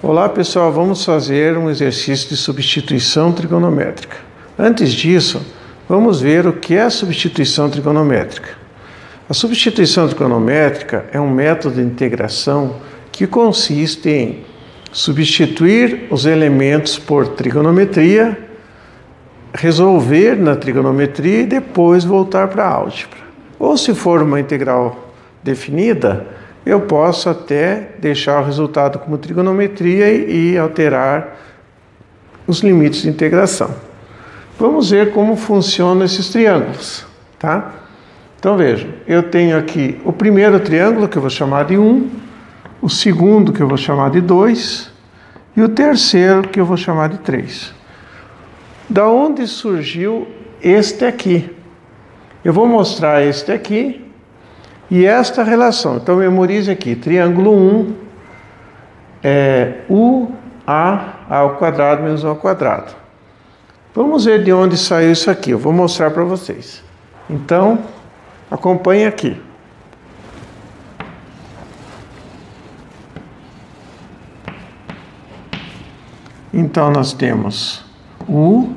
Olá pessoal, vamos fazer um exercício de substituição trigonométrica. Antes disso, vamos ver o que é a substituição trigonométrica. A substituição trigonométrica é um método de integração que consiste em substituir os elementos por trigonometria, resolver na trigonometria e depois voltar para a álgebra. Ou se for uma integral definida, eu posso até deixar o resultado como trigonometria e alterar os limites de integração. Vamos ver como funcionam esses triângulos, tá? Então vejam, eu tenho aqui o primeiro triângulo que eu vou chamar de 1, o segundo que eu vou chamar de 2 e o terceiro que eu vou chamar de 3. Da onde surgiu este aqui? Eu vou mostrar este aqui e esta relação. Então memorize aqui, triângulo 1 é UA ao quadrado menos 1 ao quadrado. Vamos ver de onde saiu isso aqui, eu vou mostrar para vocês. Então, acompanhe aqui. Então nós temos U,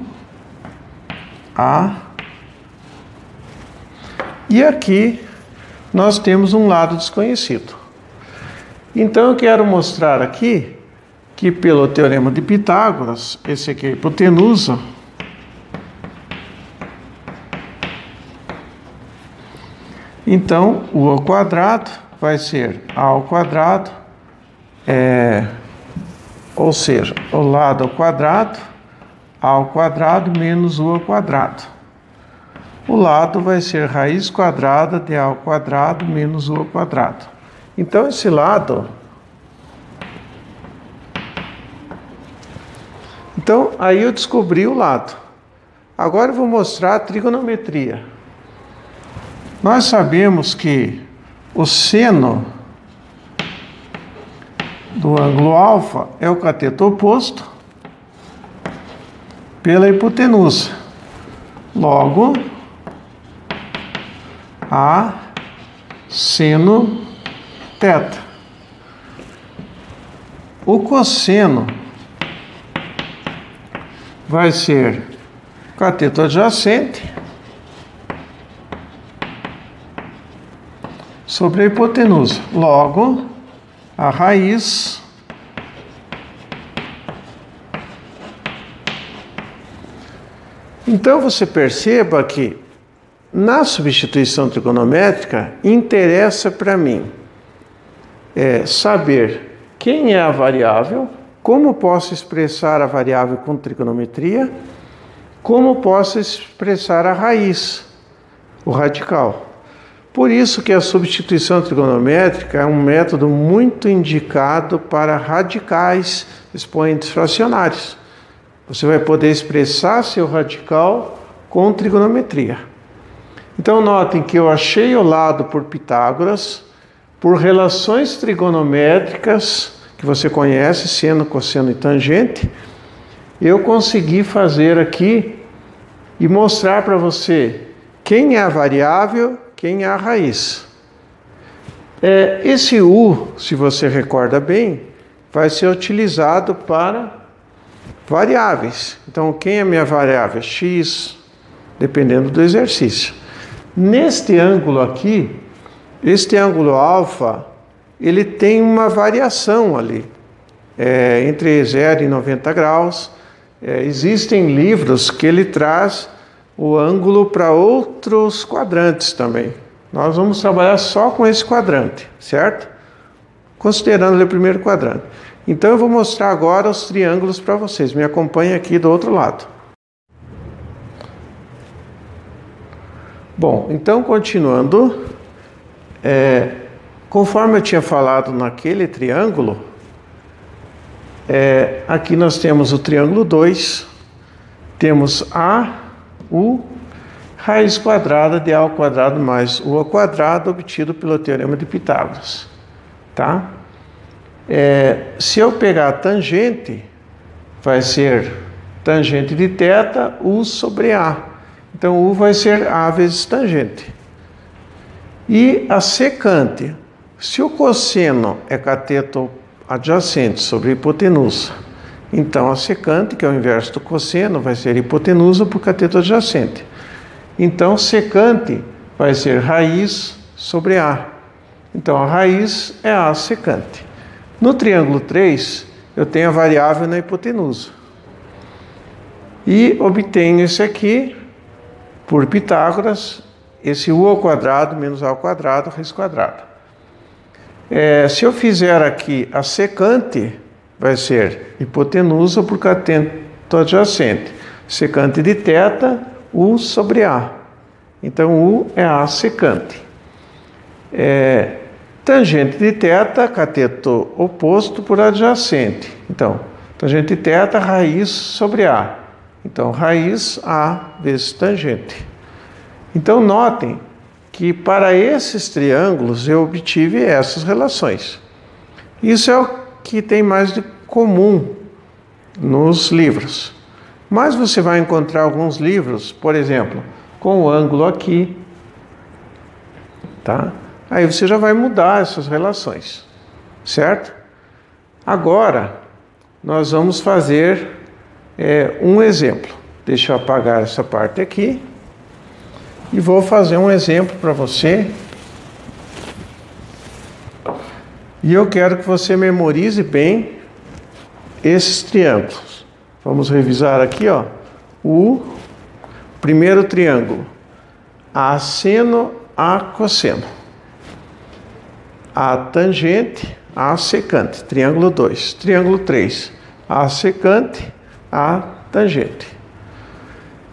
A, e aqui nós temos um lado desconhecido. Então eu quero mostrar aqui que pelo teorema de Pitágoras, esse aqui é a hipotenusa, então u ao quadrado vai ser a ao quadrado, ou seja, o lado ao quadrado, a ao quadrado menos u ao quadrado. O lado vai ser raiz quadrada de a ao quadrado menos u ao quadrado. Então esse lado... Então aí eu descobri o lado. Agora eu vou mostrar a trigonometria. Nós sabemos que o seno do ângulo alfa é o cateto oposto pela hipotenusa. Logo, a seno θ. O cosseno vai ser cateto adjacente sobre a hipotenusa. Logo, a raiz então você perceba que na substituição trigonométrica interessa para mim saber quem é a variável, como posso expressar a variável com trigonometria, como posso expressar a raiz, o radical. Por isso que a substituição trigonométrica é um método muito indicado para radicais expoentes fracionários. Você vai poder expressar seu radical com trigonometria. Então notem que eu achei o lado por Pitágoras, por relações trigonométricas que você conhece, seno, cosseno e tangente, eu consegui fazer aqui e mostrar para você quem é a variável, quem é a raiz. Esse U, se você recorda bem, vai ser utilizado para variáveis. Então, quem é a minha variável? X, dependendo do exercício. Neste ângulo aqui, este ângulo alfa, ele tem uma variação ali, entre 0 e 90 graus. Existem livros que ele traz o ângulo para outros quadrantes também. Nós vamos trabalhar só com esse quadrante, certo? Considerando o primeiro quadrante. Então eu vou mostrar agora os triângulos para vocês. Me acompanhem aqui do outro lado. Bom, então continuando, conforme eu tinha falado naquele triângulo, aqui nós temos o triângulo 2, temos a, u, raiz quadrada de a ao quadrado mais u ao quadrado, obtido pelo teorema de Pitágoras, tá? Se eu pegar a tangente, vai ser tangente de θ, u sobre a. Então, u vai ser a vezes tangente. E a secante, se o cosseno é cateto adjacente sobre a hipotenusa. Então, a secante, que é o inverso do cosseno, vai ser hipotenusa por cateto adjacente. Então, secante vai ser raiz sobre A. Então, a raiz é A secante. No triângulo 3, eu tenho a variável na hipotenusa. E obtenho esse aqui, por Pitágoras, esse u ao quadrado menos a ao quadrado, raiz quadrada. Se eu fizer aqui a secante, vai ser hipotenusa por cateto adjacente. Secante de θ, u sobre A. Então, u é A secante. Tangente de θ, cateto oposto por adjacente. Então, tangente de θ, raiz sobre A. Então, raiz A vezes tangente. Então, notem que para esses triângulos eu obtive essas relações. Isso é o que tem mais de comum nos livros. Mas você vai encontrar alguns livros, por exemplo, com o ângulo aqui, tá? Aí você já vai mudar essas relações, certo? Agora, nós vamos fazer um exemplo. Deixa eu apagar essa parte aqui. E vou fazer um exemplo para você. E eu quero que você memorize bem esses triângulos. Vamos revisar aqui, ó. O primeiro triângulo. A seno, A cosseno. A tangente, A secante. Triângulo 2. Triângulo 3. A secante, A tangente.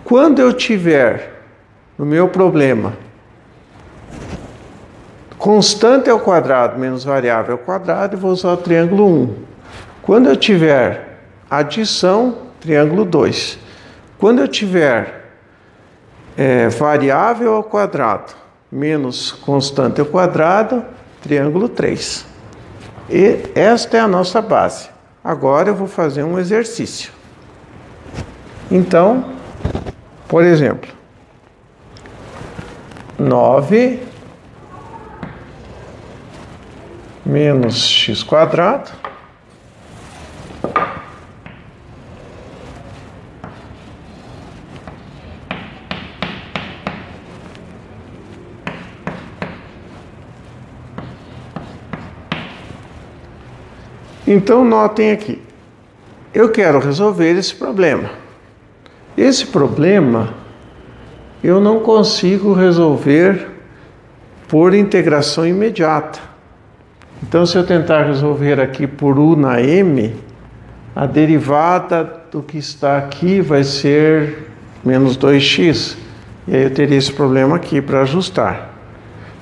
Quando eu tiver no meu problema constante ao quadrado menos variável ao quadrado, eu vou usar o triângulo 1. Quando eu tiver adição, triângulo 2. Quando eu tiver variável ao quadrado menos constante ao quadrado, triângulo 3. E esta é a nossa base. Agora eu vou fazer um exercício. Então, por exemplo, 9 menos x quadrado Então, notem aqui. Eu quero resolver esse problema. Esse problema eu não consigo resolver por integração imediata. Então, se eu tentar resolver aqui por u na m, a derivada do que está aqui vai ser menos 2x. E aí eu teria esse problema aqui para ajustar.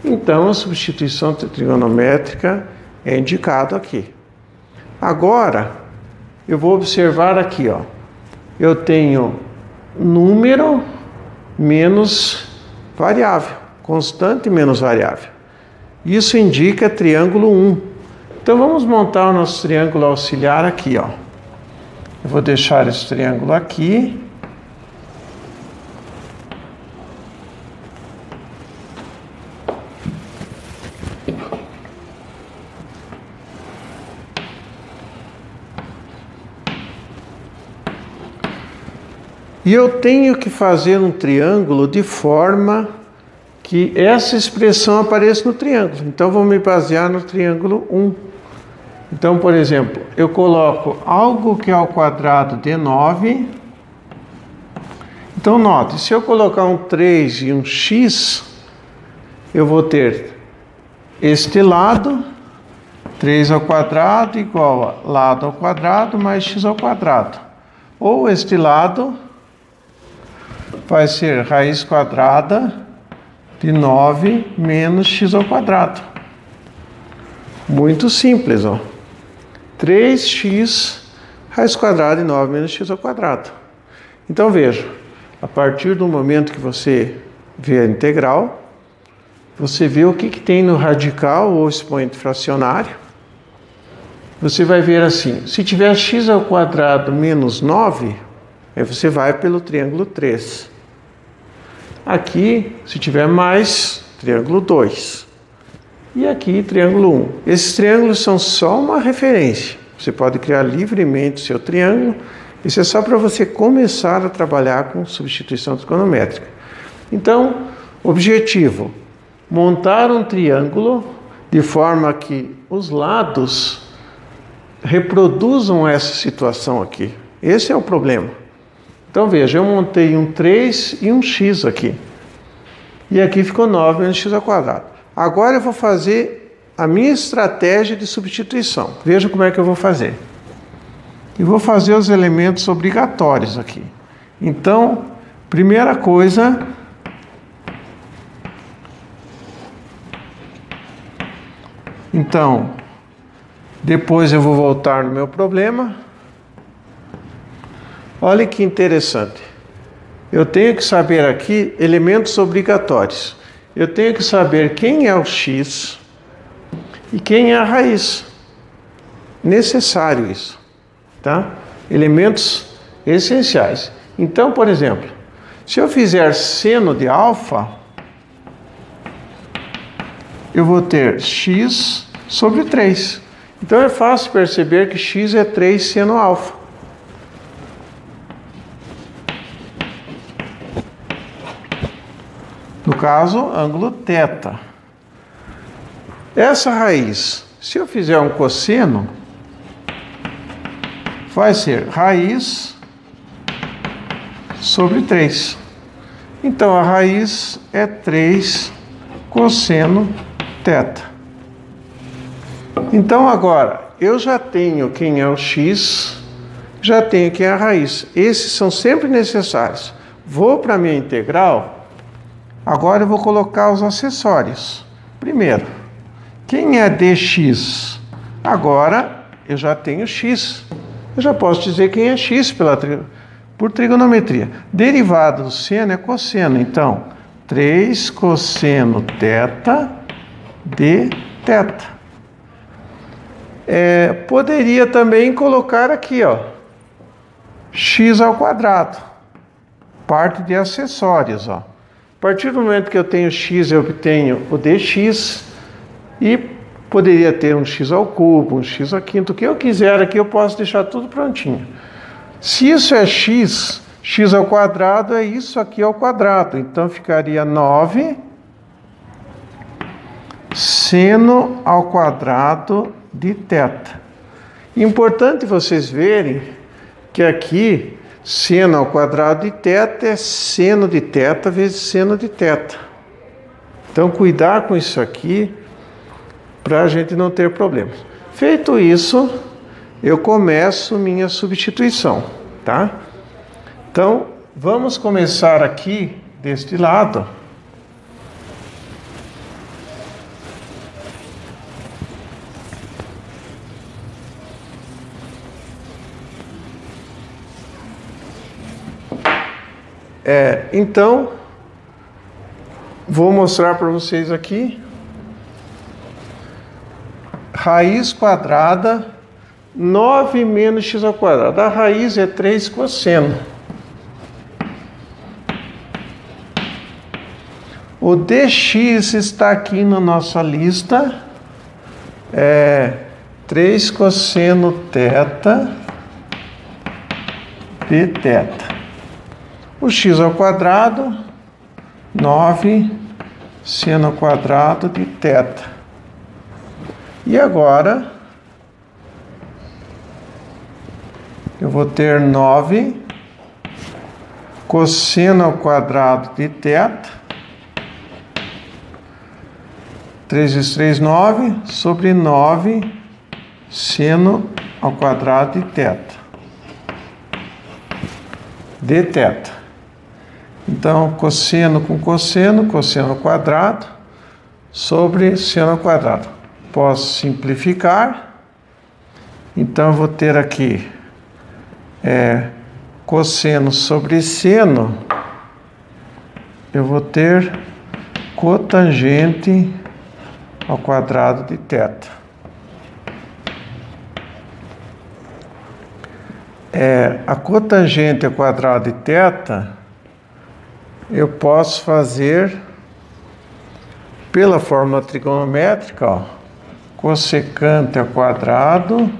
Então, a substituição trigonométrica é indicado aqui. Agora, eu vou observar aqui, ó. Eu tenho número menos variável, constante menos variável. Isso indica triângulo 1. Então, vamos montar o nosso triângulo auxiliar aqui, ó. Eu vou deixar esse triângulo aqui. E eu tenho que fazer um triângulo de forma que essa expressão apareça no triângulo. Então, vou me basear no triângulo 1. Então, por exemplo, eu coloco algo que é ao quadrado de 9. Então, note, se eu colocar um 3 e um x, eu vou ter este lado, 3 ao quadrado igual a lado ao quadrado mais x ao quadrado. Ou este lado vai ser raiz quadrada de 9 menos x ao quadrado. Muito simples, ó. 3x raiz quadrada de 9 menos x ao quadrado. Então, veja, a partir do momento que você vê a integral, você vê o que tem no radical ou expoente fracionário. Você vai ver assim, se tiver x ao quadrado menos 9, aí você vai pelo triângulo 3. Aqui, se tiver mais, triângulo 2. e aqui triângulo 1. Esses triângulos são só uma referência. Você pode criar livremente o seu triângulo. Isso é só para você começar a trabalhar com substituição trigonométrica. Então, objetivo: montar um triângulo de forma que os lados reproduzam essa situação aqui. Esse é o problema. Então veja, eu montei um 3 e um x aqui. E aqui ficou 9 menos x ao quadrado. Agora eu vou fazer a minha estratégia de substituição. Veja como é que eu vou fazer. E vou fazer os elementos obrigatórios aqui. Então, primeira coisa, depois eu vou voltar no meu problema. Olha que interessante. Eu tenho que saber aqui elementos obrigatórios. Eu tenho que saber quem é o x e quem é a raiz. Necessário isso, tá? Elementos essenciais. Então, por exemplo, se eu fizer seno de alfa, eu vou ter x sobre 3. Então é fácil perceber que x é 3 seno alfa. No caso, ângulo θ. Essa raiz, se eu fizer um cosseno, vai ser raiz sobre 3. Então, a raiz é 3 cosseno θ. Então, agora, eu já tenho quem é o x, já tenho quem é a raiz. Esses são sempre necessários. Vou para a minha integral. Agora eu vou colocar os acessórios. Primeiro, quem é dx? Agora eu já tenho x. Eu já posso dizer quem é x por trigonometria. Derivada do seno é cosseno. Então, 3 cosseno θ de θ. Poderia também colocar aqui, ó, x ao quadrado. Parte de acessórios, ó. A partir do momento que eu tenho x, eu obtenho o dx e poderia ter um x ao cubo, um x ao quinto, o que eu quiser aqui eu posso deixar tudo prontinho. Se isso é x, x ao quadrado é isso aqui ao quadrado, então ficaria 9 seno ao quadrado de θ. Importante vocês verem que aqui seno ao quadrado de θ é seno de θ vezes seno de θ. Então, cuidar com isso aqui para a gente não ter problemas. Feito isso, eu começo minha substituição, tá? Então, vamos começar aqui deste lado. Então, vou mostrar para vocês aqui. Raiz quadrada, 9 menos x ao quadrado. A raiz é 3 cosseno. O dx está aqui na nossa lista. 3 cosseno θ de θ. O x ao quadrado, 9 seno ao quadrado de θ. E agora, eu vou ter 9 cosseno ao quadrado de θ. 3 vezes 3, 9, sobre 9 seno ao quadrado de θ. De θ. Então, cosseno com cosseno, cosseno ao quadrado, sobre seno ao quadrado. Posso simplificar. Então, eu vou ter aqui cosseno sobre seno. Eu vou ter cotangente ao quadrado de θ. A cotangente ao quadrado de θ, eu posso fazer Pela fórmula trigonométrica, ó, cossecante ao quadrado,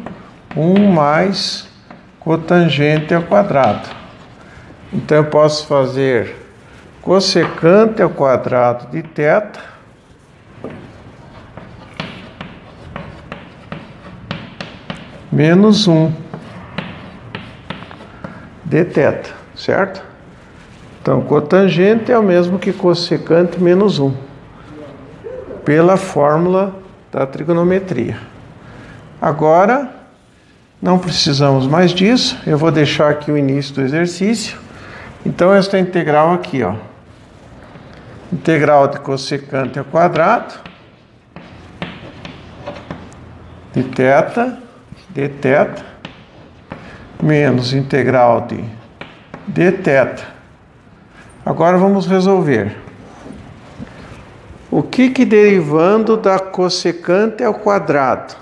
1 mais cotangente ao quadrado. Então, eu posso fazer cossecante ao quadrado de θ menos 1 de θ, certo? Então, cotangente é o mesmo que cossecante menos 1, pela fórmula da trigonometria. Agora, não precisamos mais disso, eu vou deixar aqui o início do exercício. Então, esta integral aqui, ó, integral de cossecante ao quadrado de θ menos integral de dθ. Agora vamos resolver. O que derivando da cossecante ao quadrado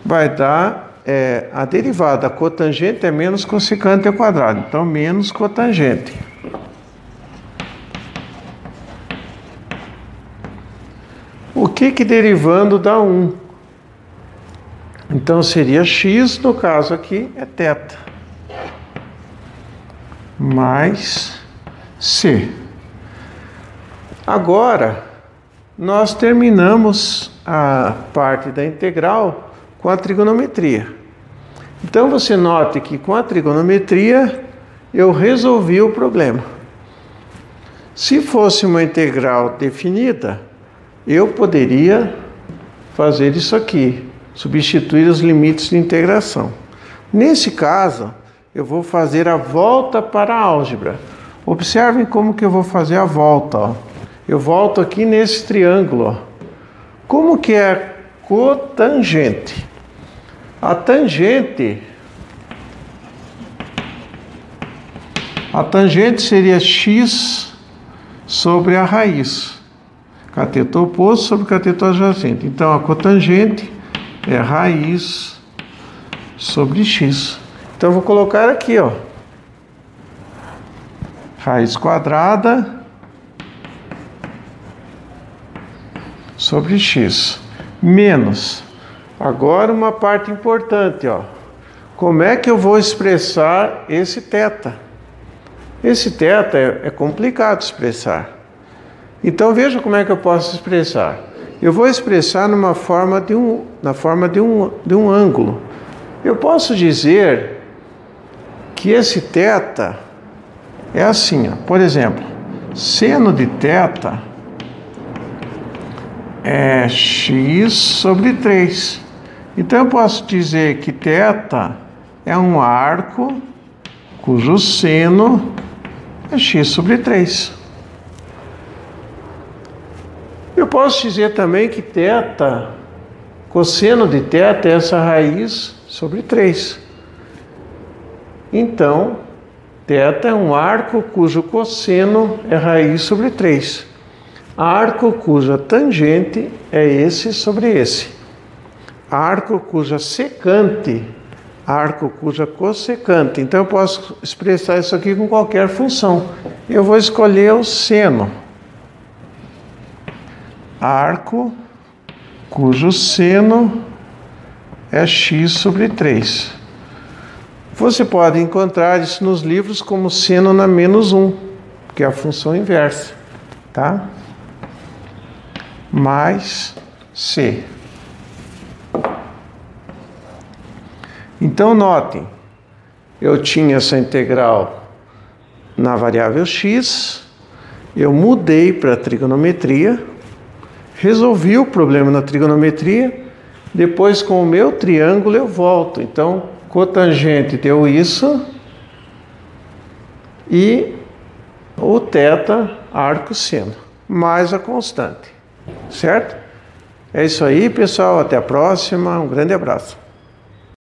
vai dar a derivada. A cotangente é menos cossecante ao quadrado. Então, menos cotangente. O que derivando dá 1? Então, seria x, no caso aqui, é θ. Mais c. Agora, nós terminamos a parte da integral com a trigonometria. Então, você note que com a trigonometria eu resolvi o problema. Se fosse uma integral definida, eu poderia fazer isso aqui, substituir os limites de integração. Nesse caso, eu vou fazer a volta para a álgebra. Observem como que eu vou fazer a volta, ó. Eu volto aqui nesse triângulo, ó. Como que é cotangente? A tangente seria x sobre a raiz. Cateto oposto sobre cateto adjacente. Então, a cotangente é raiz sobre x. Então, eu vou colocar aqui, ó, raiz quadrada sobre x, menos. Agora, uma parte importante, ó. Como é que eu vou expressar esse θ? Esse θ é complicado de expressar. Então, veja como é que eu posso expressar. Eu vou expressar na forma de um ângulo. Eu posso dizer que esse θ é assim, ó. Por exemplo, seno de θ é x sobre 3. Então, eu posso dizer que θ é um arco cujo seno é x sobre 3. Eu posso dizer também que θ, cosseno de θ é essa raiz sobre 3. Então, θ é um arco cujo cosseno é raiz sobre 3. Arco cuja tangente é esse sobre esse. Arco cuja secante, arco cuja cossecante. Então, eu posso expressar isso aqui com qualquer função. Eu vou escolher o seno. Arco cujo seno é x sobre 3. Você pode encontrar isso nos livros como seno na menos 1, que é a função inversa, tá? Mais c. Então, notem, eu tinha essa integral na variável x, eu mudei para a trigonometria, resolvi o problema na trigonometria, depois com o meu triângulo eu volto. Então, cotangente deu isso e o θ, arco seno, mais a constante, certo? É isso aí, pessoal, até a próxima, um grande abraço.